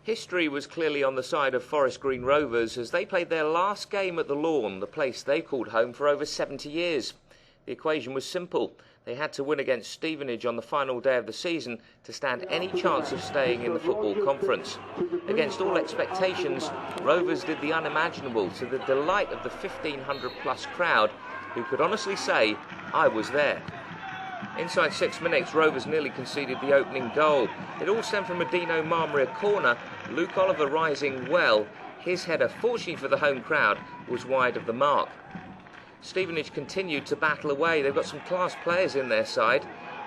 History was clearly on the side of Forest Green Rovers as they played their last game at the Lawn, the place they've called home for over 70 years. The equation was simple. They had to win against Stevenage on the final day of the season to stand any chance of staying in the football conference. Against all expectations, Rovers did the unimaginable to the delight of the 1,500 plus crowd who could honestly say, "I was there." Inside 6 minutes, Rovers nearly conceded the opening goal. It all stemmed from a Dino Marmaria corner, Luke Oliver rising well. His header, fortunately for the home crowd, was wide of the mark. Stevenage continued to battle away. They've got some class players in their side.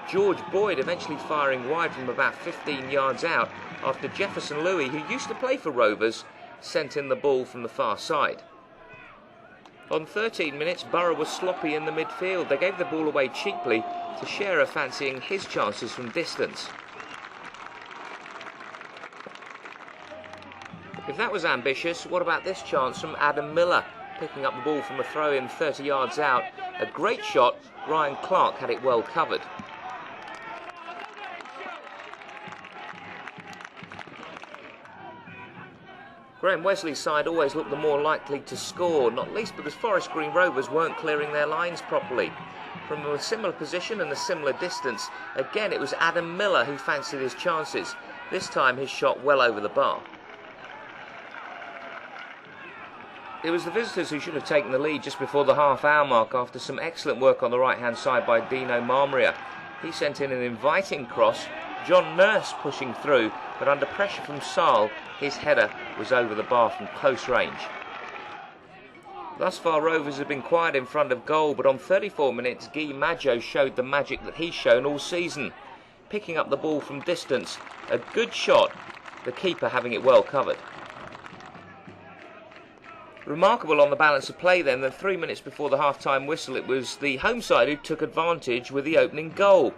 George Boyd eventually firing wide from about 15 yards out after Jefferson Louis, who used to play for Rovers, sent in the ball from the far side. On 13 minutes, Borough was sloppy in the midfield. They gave the ball away cheaply to Shearer, fancying his chances from distance. If that was ambitious, what about this chance from Adam Miller, picking up the ball from a throw-in 30 yards out? A great shot. Ryan Clark had it well covered. Graham Wesley's side always looked the more likely to score, not least because Forest Green Rovers weren't clearing their lines properly. From a similar position and a similar distance, again it was Adam Miller who fancied his chances, this time his shot well over the bar. It was the visitors who should have taken the lead just before the half-hour mark after some excellent work on the right-hand side by Dino Marmaria. He sent in an inviting cross, John Nurse pushing through, but under pressure from Saal, his header was over the bar from close range. Thus far, Rovers have been quiet in front of goal, but on 34 minutes, Guy Maggio showed the magic that he's shown all season, picking up the ball from distance. A good shot, the keeper having it well covered. Remarkable on the balance of play then that 3 minutes before the half-time whistle, it was the home side who took advantage with the opening goal.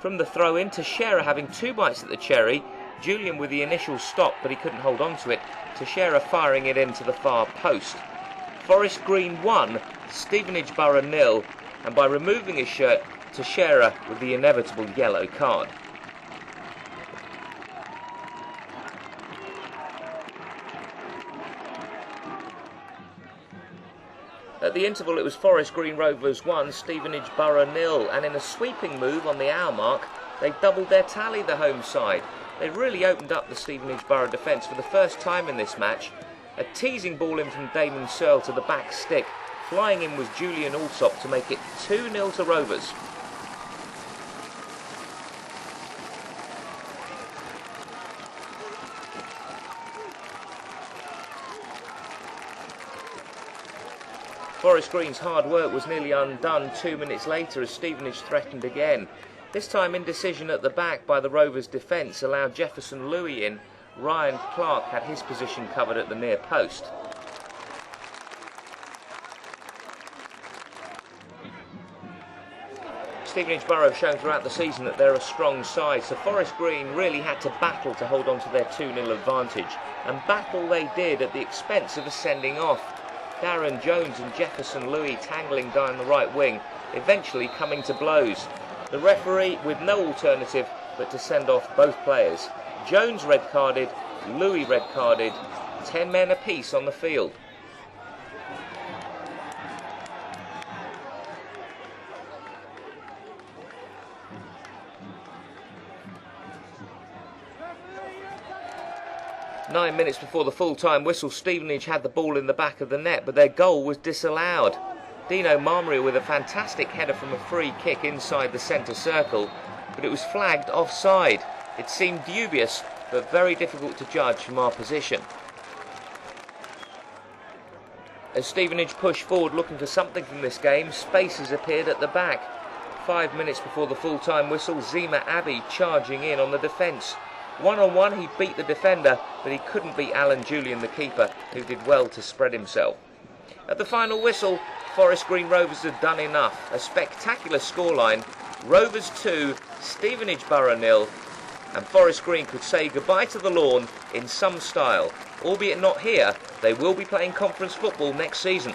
From the throw-in to Shearer having two bites at the cherry, Julian with the initial stop, but he couldn't hold on to it, to Shearer firing it into the far post. Forest Green 1, Stevenage Borough 0, and by removing his shirt, to Shearer with the inevitable yellow card. At the interval, it was Forest Green Rovers 1, Stevenage Borough 0, and in a sweeping move on the hour mark, they doubled their tally, the home side. They really opened up the Stevenage Borough defence for the first time in this match. A teasing ball in from Damon Searle to the back stick. Flying in was Julian Alsop to make it 2-0 to Rovers. Forest Green's hard work was nearly undone 2 minutes later as Stevenage threatened again. This time indecision at the back by the Rovers' defence allowed Jefferson Louis in. Ryan Clark had his position covered at the near post. Stevenage Borough have shown throughout the season that they're a strong side, so Forest Green really had to battle to hold on to their 2-0 advantage. And battle they did at the expense of a sending off. Darren Jones and Jefferson Louis tangling down the right wing, eventually coming to blows. The referee with no alternative but to send off both players. Jones red-carded, Louis red-carded, 10 men apiece on the field. Nine minutes before the full-time whistle, Stevenage had the ball in the back of the net, but their goal was disallowed. Dino Marmaria with a fantastic header from a free kick inside the centre circle, but it was flagged offside. It seemed dubious, but very difficult to judge from our position. As Stevenage pushed forward looking for something from this game, spaces appeared at the back. 5 minutes before the full-time whistle, Zima Abbey charging in on the defence. One-on-one, he beat the defender, but he couldn't beat Alan Julian, the keeper, who did well to spread himself. At the final whistle, Forest Green Rovers had done enough. A spectacular scoreline, Rovers 2, Stevenage Borough 0, and Forest Green could say goodbye to the Lawn in some style. Albeit not here, they will be playing conference football next season.